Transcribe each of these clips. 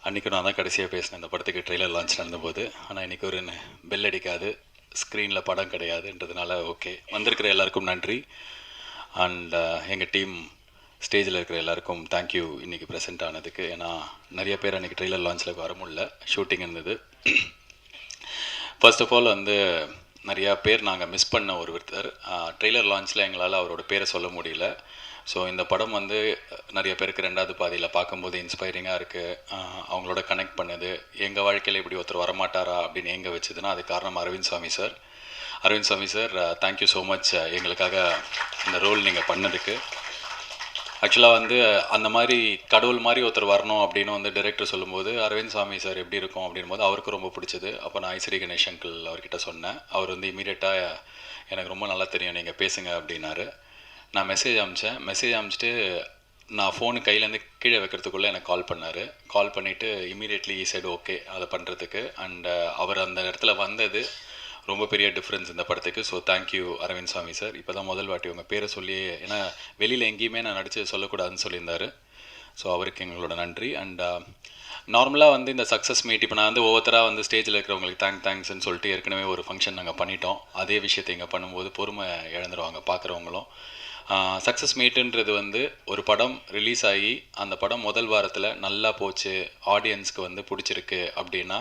அன்றைக்கி நான் தான் கடைசியாக பேசினேன் இந்த படத்துக்கு ட்ரெய்லர் லான்ச் நடந்தபோது. ஆனால் இன்றைக்கி ஒரு பெல் அடிக்காது, ஸ்க்ரீனில் படம் கிடையாதுன்றதுனால ஓகே. வந்திருக்கிற எல்லாருக்கும் நன்றி. அண்ட் எங்கள் டீம் ஸ்டேஜில் இருக்கிற எல்லாருக்கும் தேங்க்யூ இன்றைக்கி ப்ரெசென்ட் ஆனதுக்கு. ஏன்னா நிறைய பேர் அன்றைக்கி ட்ரெய்லர் லான்ச்சில் வர முடியல, ஷூட்டிங் இருந்தது. ஃபர்ஸ்ட் ஆஃப் ஆல் நிறையா பேர் நாங்கள் மிஸ் பண்ண ஒருத்தர். ட்ரெய்லர் லான்ச்சில் எங்களால் அவரோட பேரை சொல்ல முடியல. ஸோ இந்த படம் நிறைய பேருக்கு ரெண்டாவது பாதியில் பார்க்கும்போது இன்ஸ்பைரிங்காக இருக்குது. அவங்களோட கனெக்ட் பண்ணுது. எங்கள் வாழ்க்கையில் இப்படி ஒருத்தர் வரமாட்டாரா அப்படின்னு எங்கே வச்சுதுன்னா அது காரணம் அரவிந்த் சாமி சார். அரவிந்த் சாமி சார், தேங்க்யூ ஸோ மச் எங்களுக்காக இந்த ரோல் நீங்கள் பண்ணதுக்கு. ஆக்சுவலாக அந்த மாதிரி கடவுள் மாதிரி ஒருத்தர் வரணும் அப்படின்னு டைரக்டர் சொல்லும்போது அரவிந்த் சாமி சார் எப்படி இருக்கும் அப்படின் போது அவருக்கு ரொம்ப பிடிச்சது. அப்போ நான் ஐஸ்வரி கணேஷ் அங்கிள் அவர்கிட்ட சொன்னேன். அவர் இமீடியட்டாக எனக்கு ரொம்ப நல்லா தெரியும், நீங்கள் பேசுங்க அப்படின்னாரு. நான் மெசேஜ் அனுப்பிச்சிட்டு நான் ஃபோனு கையிலேருந்து கீழே வைக்கிறதுக்குள்ளே எனக்கு கால் பண்ணார். கால் பண்ணிவிட்டு இமீடியட்லி சைடு ஓகே அதை பண்ணுறதுக்கு. அண்ட் அவர் அந்த இடத்துல வந்தது ரொம்ப பெரிய டிஃப்ரென்ஸ் இந்த படத்துக்கு. ஸோ தேங்க்யூ அரவிந்த் சாமி சார். இப்போ தான் முதல் வாட்டி உங்கள் பேரை சொல்லி, ஏன்னா வெளியில் எங்கேயுமே நான் நடித்து சொல்லக்கூடாதுன்னு சொல்லியிருந்தார். ஸோ அவருக்கு எங்களோட நன்றி. அண்ட் நார்மலாக இந்த சக்ஸஸ் மீட் இப்போ நான் ஒவ்வொருத்தராக ஸ்டேஜில் இருக்கிறவங்களுக்கு தேங்க்ஸ்ன்னு சொல்லிட்டு ஏற்கனவே ஒரு ஃபங்க்ஷன் நாங்கள் பண்ணிட்டோம். அதே விஷயத்தை இங்கே பண்ணும்போது பொறுமை இழந்துருவாங்க பார்க்குறவங்களும். சக்ஸஸ் மீட்டுன்றது ஒரு படம் ரிலீஸ் ஆகி அந்த படம் முதல் வாரத்தில் நல்லா போச்சு, ஆடியன்ஸ்க்கு பிடிச்சிருக்கு அப்படின்னா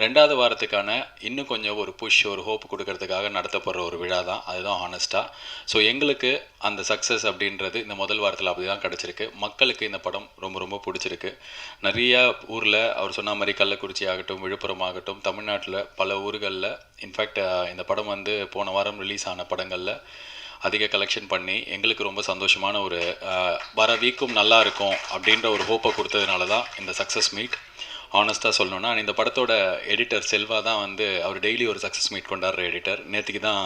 ரெண்டாவது வாரத்துக்கான இன்னும் கொஞ்சம் ஒரு புஷ், ஒரு ஹோப் கொடுக்கறதுக்காக நடத்தப்படுற ஒரு விழா தான். அதுதான் ஹானஸ்ட்டாக. ஸோ எங்களுக்கு அந்த சக்ஸஸ் அப்படின்றது இந்த முதல் வாரத்தில் அப்படி தான் கிடச்சிருக்கு. மக்களுக்கு இந்த படம் ரொம்ப ரொம்ப பிடிச்சிருக்கு. நிறையா ஊரில் அவர் சொன்ன மாதிரி கள்ளக்குறிச்சி ஆகட்டும், விழுப்புரம் ஆகட்டும், தமிழ்நாட்டில் பல ஊர்களில் இன்ஃபேக்ட் இந்த படம் போன வாரம் ரிலீஸ் ஆன படங்களில் அதிக கலெக்ஷன் பண்ணி எங்களுக்கு ரொம்ப சந்தோஷமான ஒரு வர வீக்கும் நல்லா இருக்கும் அப்படின்ற ஒரு ஹோப்பை கொடுத்ததுனால தான் இந்த சக்ஸஸ் மீட். ஆனஸ்ட்டாக சொல்லணுன்னா இந்த படத்தோட எடிட்டர் செல்வா தான் அவர் டெய்லி ஒரு சக்ஸஸ் மீட் கொண்டாடுற எடிட்டர். நேற்றுக்கு தான்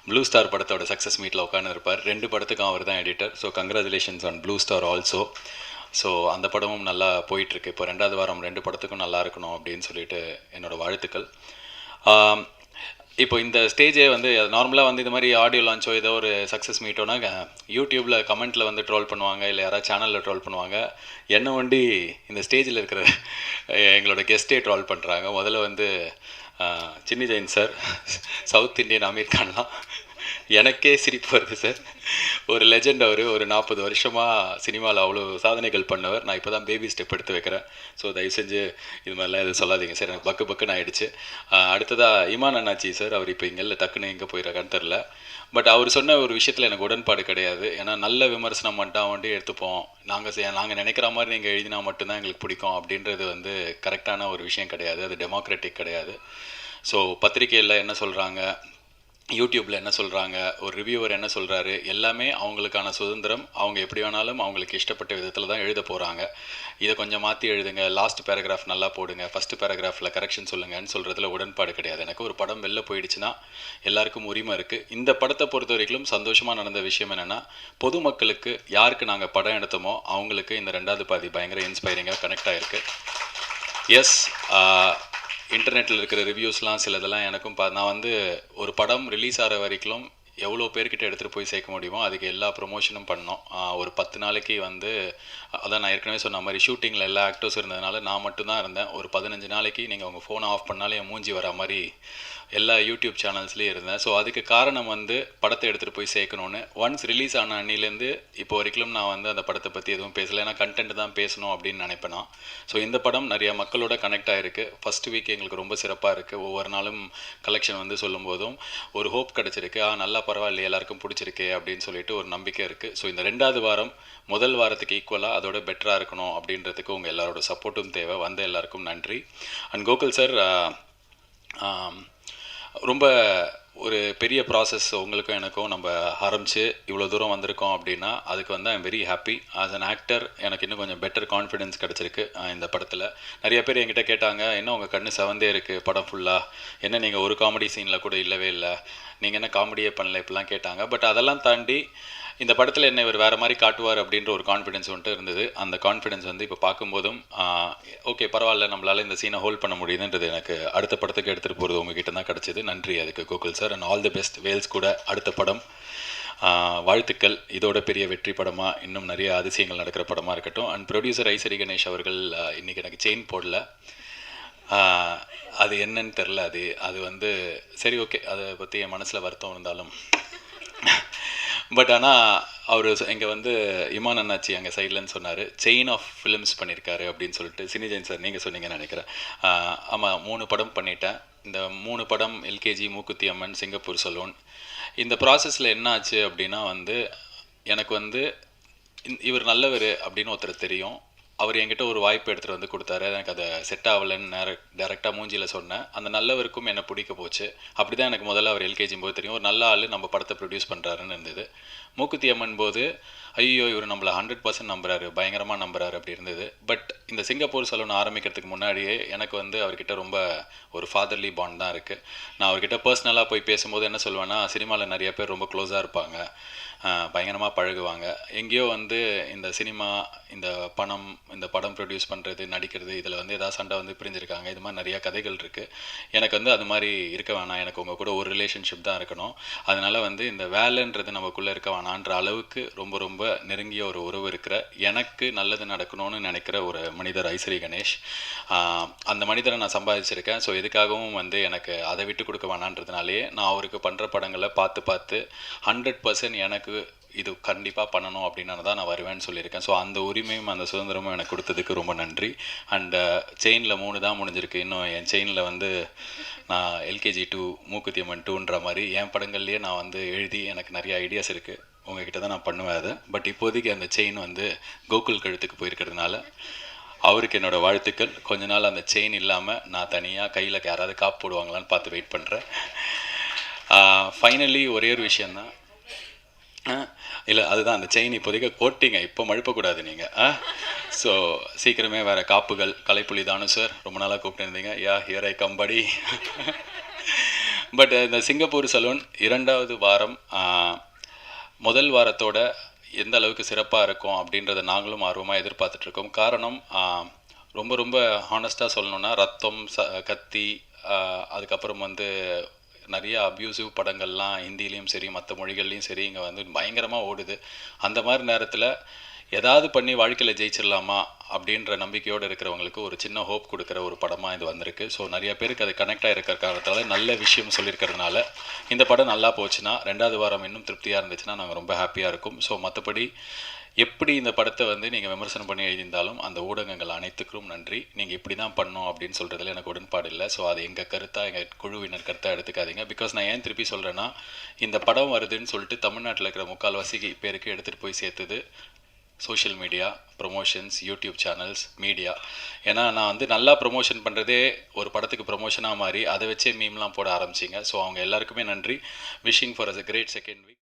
ப்ளூ ஸ்டார் படத்தோட சக்ஸஸ் மீட்டில் உட்காந்து இருப்பார். 2 படத்துக்கும் அவர் தான் editor. So congratulations on blue star also. So அந்த படமும் நல்லா போயிட்டுருக்கு. இப்போ 2வது வாரம் 2 படத்துக்கும் நல்லா இருக்கணும் அப்படின்னு சொல்லிட்டு என்னோடய வாழ்த்துக்கள். இப்போ இந்த ஸ்டேஜே நார்மலாக இந்த மாதிரி ஆடியோ லான்ச்சோ ஏதோ ஒரு சக்ஸஸ் மீட்டோனா யூடியூப்பில் கமெண்ட்டில் ட்ரோல் பண்ணுவாங்க, இல்லை யாராவது சேனலில் ட்ரோல் பண்ணுவாங்க. என்ன இந்த ஸ்டேஜில் இருக்கிற எங்களோட கெஸ்ட்டே ட்ரோல் பண்ணுறாங்க. முதல்ல Chinni Jain sir, south Indian Aamir கான்லாம் எனக்கே சிரிப்பு வருது சார். ஒரு லெஜெண்ட் அவர். ஒரு 40 வருஷமாக சினிமாவில் அவ்வளோ சாதனைகள் பண்ணவர். நான் இப்போ தான் பேபி ஸ்டெப் எடுத்து வைக்கிறேன். ஸோ தயவு செஞ்சு இது மாதிரிலாம் எதுவும் சொல்லாதீங்க சார். எனக்கு பக்குன்னு ஆகிடுச்சு. அடுத்ததாக இமான் அண்ணாச்சி சார், அவர் இப்போ இங்கே இல்லை, டக்குன்னு எங்கே போயிடறான்னு தெரில. பட் அவர் சொன்ன ஒரு விஷயத்தில் எனக்கு உடன்பாடு கிடையாது. ஏன்னா நல்ல விமர்சனம் மட்டும் எடுத்துப்போம், நாங்கள் நினைக்கிற மாதிரி நீங்கள் எழுதினா மட்டும்தான் எங்களுக்கு பிடிக்கும் அப்படின்றது கரெக்டான ஒரு விஷயம் கிடையாது. அது டெமோக்ராட்டிக் கிடையாது. ஸோ பத்திரிகையில் என்ன சொல்கிறாங்க, யூடியூப்பில் என்ன சொல்கிறாங்க, ஒரு ரிவ்யூவர் என்ன சொல்கிறாரு, எல்லாமே அவங்களுக்கான சுதந்திரம். அவங்க எப்படி வேணாலும் அவங்களுக்கு இஷ்டப்பட்ட விதத்தில் தான் எழுத போகிறாங்க. இதை கொஞ்சம் மாற்றி எழுதுங்க, லாஸ்ட் பேராகிராஃப் நல்லா போடுங்க, ஃபஸ்ட்டு பேராகிராஃபில் கரெக்ஷன் சொல்லுங்கன்னு சொல்கிறதுல உடன்பாடு கிடையாது. எனக்கு ஒரு படம் வெளில போயிடுச்சுன்னா எல்லாருக்கும் உரிமை இருக்குது. இந்த படத்தை பொறுத்த வரைக்கும் சந்தோஷமாக நடந்த விஷயம் என்னென்னா, பொதுமக்களுக்கு யாருக்கு நாங்கள் படம் எடுத்தோமோ அவங்களுக்கு இந்த 2வது பாதி பயங்கர இன்ஸ்பைரிங்காக கனெக்ட் ஆகிருக்கு. எஸ், இன்டர்நெட்டில் இருக்கிற ரிவ்யூஸ்லாம் சிலதெல்லாம் எனக்கும் நான் ஒரு படம் ரிலீஸ் ஆகிற வரைக்கும் எவ்வளோ பேர்கிட்ட எடுத்துகிட்டு போய் சேர்க்க முடியுமோ அதுக்கு எல்லா ப்ரொமோஷனும் பண்ணோம். ஒரு 10 நாளைக்கு அதான் நான் ஏற்கனவே சொன்ன மாதிரி ஷூட்டிங்கில் எல்லா ஆக்டர்ஸ் இருந்ததுனால நான் மட்டும்தான் இருந்தேன். ஒரு 15 நாளைக்கு நீங்கள் உங்கள் ஃபோனை ஆஃப் பண்ணாலே என் மூஞ்சி வர மாதிரி எல்லா யூடியூப் சேனல்ஸ்லேயும் இருந்தேன். ஸோ அதுக்கு காரணம் படத்தை எடுத்துகிட்டு போய் சேர்க்கணுன்னு. ஒன்ஸ் ரிலீஸ் ஆன அன்னிலேருந்து இப்போ வரைக்கும் நான் அந்த படத்தை பற்றி எதுவும் பேசலை. ஏன்னா கண்டென்ட் தான் பேசணும் அப்படின்னு நினைப்பேன் நான். ஸோ இந்த படம் நிறையா மக்களோட கனெக்ட் ஆகிருக்கு. ஃபஸ்ட் வீக் எங்களுக்கு ரொம்ப சிறப்பாக இருக்குது. ஒவ்வொரு நாளும் கலெக்ஷன் சொல்லும்போதும் ஒரு ஹோப் கிடச்சிருக்கு. நல்லா பரவாயில்ல, எல்லாருக்கும் பிடிச்சிருக்கு அப்படின்னு சொல்லிட்டு ஒரு நம்பிக்கை இருக்குது. ஸோ இந்த 2வது வாரம் முதல் வாரத்துக்கு ஈக்குவலாக அதோட பெட்டராக இருக்கணும் அப்படின்றதுக்கு உங்கள் எல்லாரோட சப்போர்ட்டும் தேவை. எல்லாருக்கும் நன்றி. அண்ட் கோகுல் சார், ரொம்ப ஒரு பெரிய ப்ராசஸ் உங்களுக்கும் எனக்கும் நம்ம ஆரம்பித்து இவ்வளோ தூரம் வந்திருக்கோம் அப்படின்னா அதுக்கு I'm very happy. As an actor எனக்கு இன்னும் கொஞ்சம் பெட்டர் கான்ஃபிடென்ஸ் கிடச்சிருக்கு இந்த படத்தில். நிறைய பேர் என்கிட்ட கேட்டாங்க, என்ன உங்கள் கண்ணு செவந்தே இருக்குது படம் ஃபுல்லாக, என்ன நீங்கள் ஒரு காமெடி சீனில் கூட இல்லவே இல்லை, நீங்கள் என்ன காமெடியே பண்ணல, இப்படிலாம் கேட்டாங்க. பட் அதெல்லாம் தாண்டி இந்த படத்தில் என்ன இவர் வேறு மாதிரி காட்டுவார் அப்படின்ற ஒரு கான்ஃபிடென்ஸ் இருந்தது. அந்த கான்ஃபிடென்ஸ் இப்போ பார்க்கும்போதும் ஓகே பரவாயில்ல, நம்மளால் இந்த சீனை ஹோல்ட் பண்ண முடியுதுன்றது எனக்கு அடுத்த படத்துக்கு எடுத்துகிட்டு போகிறது உங்ககிட்ட தான் கிடச்சிது. நன்றி அதுக்கு Gokul sir. And all the best Vels கூட அடுத்த படம். வாழ்த்துக்கள். இதோட பெரிய வெற்றி படமாக இன்னும் நிறைய அதிசயங்கள் நடக்கிற படமாக இருக்கட்டும். அண்ட் ப்ரொடியூசர் ஐசரி கணேஷ் அவர்கள் இன்றைக்கி எனக்கு செயின் போடல. அது என்னன்னு தெரில. அது வந்து சரி, ஓகே, அதை பற்றி என் மனசில் வருத்தம் இருந்தாலும் பட் ஆனால் அவர் இங்கே வந்து இமான் அண்ணாச்சி அங்கே சைட்லன்னு சொன்னார், செயின் ஆஃப் ஃபிலிம்ஸ் பண்ணியிருக்காரு அப்படின்னு சொல்லிட்டு. சினிஜெயின் சார் நீங்கள் சொன்னீங்கன்னு நினைக்கிறேன். ஆமாம், 3 படம் பண்ணிட்டேன். இந்த 3 படம் LKG, Mookuthi Amman, Singapore salon. இந்த ப்ராசஸில் என்ன ஆச்சு அப்படின்னா வந்து எனக்கு வந்து இவர் நல்லவர் அப்படின்னு ஒருத்தர் தெரியும். அவர் என்கிட்ட ஒரு வாய்ப்பு எடுத்துகிட்டு வந்து கொடுத்தாரு. எனக்கு அதை செட் ஆகலைன்னு டேரெக்டாக மூஞ்சியில் சொன்னேன். அந்த நல்லவருக்கும் என்னை பிடிக்க போச்சு. அப்படி தான் எனக்கு முதல்ல அவர் எல்கேஜியும் போது தெரியும், ஒரு நல்ல ஆள் நம்ம படத்தை ப்ரொடியூஸ் பண்ணுறாருன்னு இருந்தது. மூக்குத்தி அம்மன் போது ஐயோ இவர் நம்மளை 100% நம்புறாரு, பயங்கரமாக நம்புறாரு அப்படி இருந்தது. பட் இந்த சிங்கப்பூர் சலூன் ஆரம்பிக்கிறதுக்கு முன்னாடியே எனக்கு வந்து அவர்கிட்ட ரொம்ப ஒரு ஃபாதர்லி பாண்ட் தான் இருக்குது. நான் அவர்கிட்ட பர்சனலாக போய் பேசும்போது என்ன சொல்லுவேன்னா, சினிமாவில் நிறைய பேர் ரொம்ப க்ளோஸாக இருப்பாங்க, பயங்கரமாக பழகுவாங்க. எங்கேயோ வந்து இந்த சினிமா, இந்த பணம், இந்த படம் ப்ரொடியூஸ் பண்ணுறது, நடிக்கிறது, இதில் வந்து ஏதாவது சண்டை வந்து பிரிஞ்சிருக்காங்க. இது மாதிரி நிறையா கதைகள் இருக்குது. எனக்கு வந்து அது மாதிரி இருக்க வேணாம், எனக்கு உங்கள் கூட ஒரு ரிலேஷன்ஷிப் தான் இருக்கணும். அதனால் வந்து இந்த வேலைன்றது நமக்குள்ளே இருக்க வேணான்ற அளவுக்கு ரொம்ப ரொம்ப நெருங்கிய ஒரு உறவு இருக்கிற, எனக்கு நல்லது நடக்கணும்னு நினைக்கிற ஒரு மனிதர் ஐசரி கணேஷ். அந்த மனிதரை நான் சம்பாதிச்சிருக்கேன். ஸோ எதுக்காகவும் வந்து எனக்கு அதை விட்டு கொடுக்க வேணான்றதுனாலே நான் அவருக்கு பண்ணுற படங்களை பார்த்து 100% எனக்கு இது கண்டிப்பாக பண்ணணும் அப்படின்னு தான் நான் வருவேன்னு சொல்லியிருக்கேன். ஸோ அந்த உரிமையும் அந்த சுதந்திரமும் எனக்கு கொடுத்ததுக்கு ரொம்ப நன்றி. அண்டு செயினில் 3 தான் முடிஞ்சிருக்கு. இன்னும் என் செயினில் வந்து நான் எல்கேஜி 2, மூக்குத்தி அம்மன் 2ன்ற மாதிரி என் படங்கள்லேயே நான் வந்து எழுதி எனக்கு நிறைய ஐடியாஸ் இருக்குது. உங்ககிட்ட தான் நான் பண்ணுவேன் அதை. பட் இப்போதைக்கு அந்த செயின் வந்து கோகுல் கழுத்துக்கு போயிருக்கிறதுனால அவருக்கு என்னோடய வாழ்த்துக்கள். கொஞ்ச நாள் அந்த செயின் இல்லாமல் நான் தனியாக கையில் யாராவது காப்பு போடுவாங்களான்னு பார்த்து வெயிட் பண்ணுறேன். ஃபைனலி ஒரே ஒரு விஷயந்தான். இல்லை, அதுதான் அந்த செயின் இப்போதைக்கு போட்டிங்க, இப்போ மழுப்பக்கூடாது நீங்கள். ஸோ சீக்கிரமே வேறு காப்புகள். கலைப்புலி தானு சார் ரொம்ப நாளாக கூப்பிட்டு இருந்தீங்க. ஹியர் ஐ கம் படி. பட் இந்த சிங்கப்பூர் சலூன் 2வது வாரம் முதல் வாரத்தோட எந்த அளவுக்கு சிறப்பாக இருக்கும் அப்படின்றத நாங்களும் ஆர்வமாக எதிர்பார்த்துட்ருக்கோம். காரணம், ரொம்ப ரொம்ப ஹானஸ்ட்டாக சொல்லணுன்னா, ரத்தம், கத்தி, அதுக்கப்புறம் வந்து நிறைய அப்யூசிவ் படங்கள்லாம் ஹிந்திலையும் சரி மற்ற மொழிகள்லையும் சரி இங்கே வந்து பயங்கரமாக ஓடுது. அந்த மாதிரி நேரத்தில் ஏதாவது பண்ணி வாழ்க்கையில் ஜெயிச்சிடலாமா அப்படின்ற நம்பிக்கையோடு இருக்கிறவங்களுக்கு ஒரு சின்ன ஹோப் கொடுக்குற ஒரு படமாக இது வந்திருக்கு. ஸோ நிறைய பேருக்கு அது கனெக்ட் ஆகிருக்கிற காரணத்தால் நல்ல விஷயம் சொல்லியிருக்கிறதுனால இந்த படம் நல்லா போச்சுன்னா 2வது வாரம் இன்னும் திருப்தியாக இருந்துச்சுன்னா நாங்கள் ரொம்ப ஹாப்பியாக இருக்கும். ஸோ மற்றபடி எப்படி இந்த படத்தை வந்து நீங்கள் விமர்சனம் பண்ணி எழுதியிருந்தாலும் அந்த ஊடகங்கள் அனைத்துக்கும் நன்றி. நீங்கள் இப்படி தான் பண்ணோம் அப்படின்னு சொல்கிறதுல எனக்கு உடன்பாடு இல்லை. ஸோ அது எங்கள் கருத்தாக, எங்கள் குழுவினர் கருத்தாக எடுத்துக்காதீங்க. பிகாஸ் நான் ஏன் திருப்பி சொல்கிறேன்னா, இந்த படம் வருதுன்னு சொல்லிட்டு தமிழ்நாட்டில் இருக்கிற 3/4 பேருக்கு எடுத்துகிட்டு போய் சேர்த்துது social media, promotions, YouTube channels, media. ஏன்னா நான் வந்து நல்லா ப்ரொமோஷன் பண்ணுறதே ஒரு படத்துக்கு ப்ரொமோஷனாக மாறி அதை வச்சே மீம்லாம் போட ஆரம்பிச்சிங்க. ஸோ அவங்க எல்லாருக்குமே நன்றி. Wishing for us a great second week.